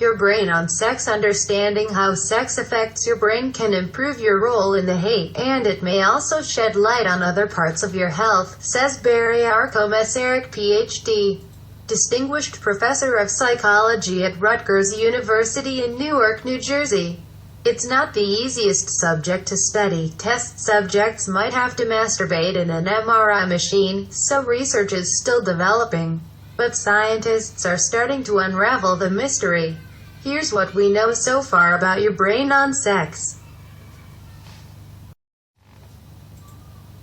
Your brain on sex. Understanding how sex affects your brain can improve your role in the hate, and it may also shed light on other parts of your health, says Barry Komesarik, Ph.D., Distinguished Professor of Psychology at Rutgers University in Newark, New Jersey. It's not the easiest subject to study. Test subjects might have to masturbate in an MRI machine, so research is still developing. But scientists are starting to unravel the mystery. Here's what we know so far about your brain on sex.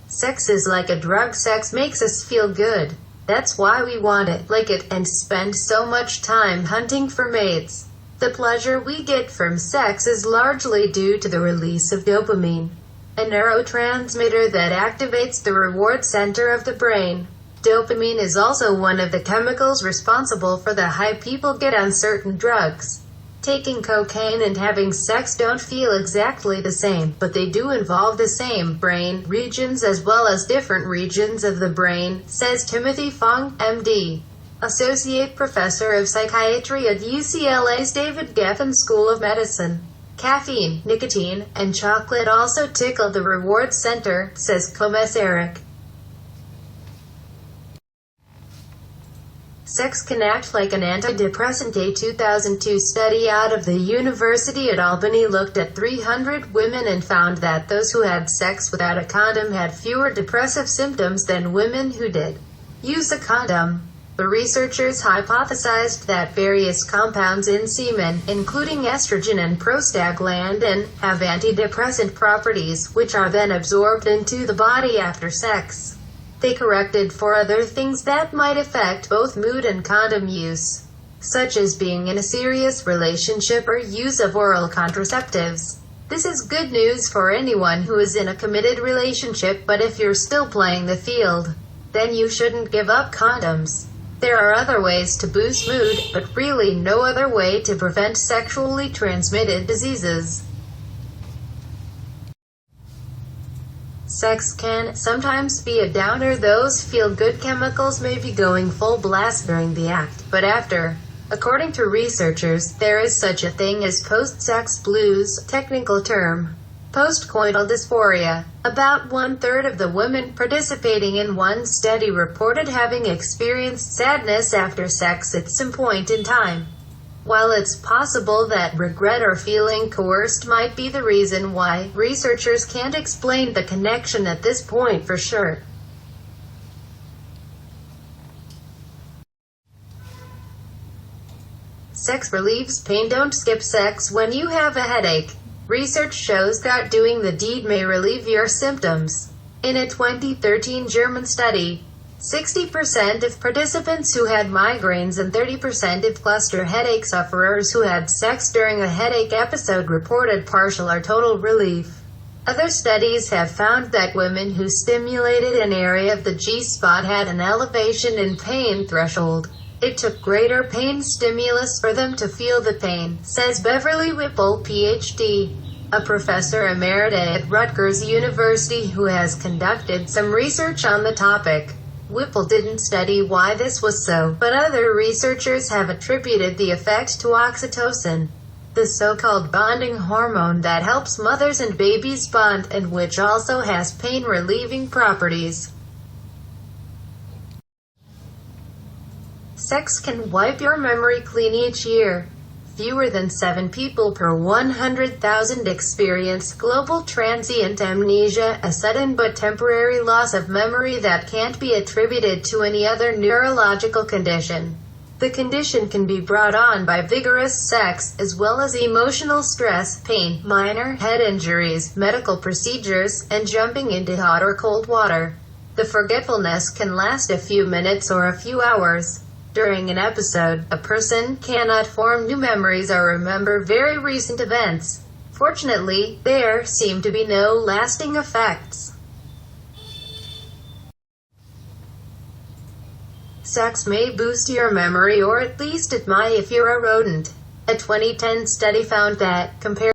Sex is like a drug. Sex makes us feel good. That's why we want it, like it, and spend so much time hunting for mates. The pleasure we get from sex is largely due to the release of dopamine, a neurotransmitter that activates the reward center of the brain. Dopamine is also one of the chemicals responsible for the high people get on certain drugs. Taking cocaine and having sex don't feel exactly the same, but they do involve the same brain regions as well as different regions of the brain, says Timothy Fong, M.D., Associate Professor of Psychiatry at UCLA's David Geffen School of Medicine. Caffeine, nicotine, and chocolate also tickle the reward center, says Komesarik. Sex can act like an antidepressant. A 2002 study out of the University at Albany looked at 300 women and found that those who had sex without a condom had fewer depressive symptoms than women who did use a condom. The researchers hypothesized that various compounds in semen, including estrogen and prostaglandin, have antidepressant properties, which are then absorbed into the body after sex. They corrected for other things that might affect both mood and condom use, such as being in a serious relationship or use of oral contraceptives. This is good news for anyone who is in a committed relationship, but if you're still playing the field, then you shouldn't give up condoms. There are other ways to boost mood, but really no other way to prevent sexually transmitted diseases. Sex can sometimes be a downer. Those feel-good chemicals may be going full blast during the act, but after. According to researchers, there is such a thing as post-sex blues, technical term. Postcoital dysphoria. About 1/3 of the women participating in one study reported having experienced sadness after sex at some point in time. While it's possible that regret or feeling coerced might be the reason why, researchers can't explain the connection at this point for sure. Sex relieves pain. Don't skip sex when you have a headache. Research shows that doing the deed may relieve your symptoms. In a 2013 German study, 60% of participants who had migraines and 30% of cluster headache sufferers who had sex during a headache episode reported partial or total relief. Other studies have found that women who stimulated an area of the G-spot had an elevation in pain threshold. It took greater pain stimulus for them to feel the pain, says Beverly Whipple, Ph.D., a professor emerita at Rutgers University who has conducted some research on the topic. Whipple didn't study why this was so, but other researchers have attributed the effect to oxytocin, the so-called bonding hormone that helps mothers and babies bond and which also has pain-relieving properties. Sex can wipe your memory clean each year. Fewer than 7 people per 100,000 experience global transient amnesia, a sudden but temporary loss of memory that can't be attributed to any other neurological condition. The condition can be brought on by vigorous sex, as well as emotional stress, pain, minor head injuries, medical procedures, and jumping into hot or cold water. The forgetfulness can last a few minutes or a few hours. During an episode, a person cannot form new memories or remember very recent events. Fortunately, there seem to be no lasting effects. Sex may boost your memory, or at least it might if you're a rodent. A 2010 study found that, compared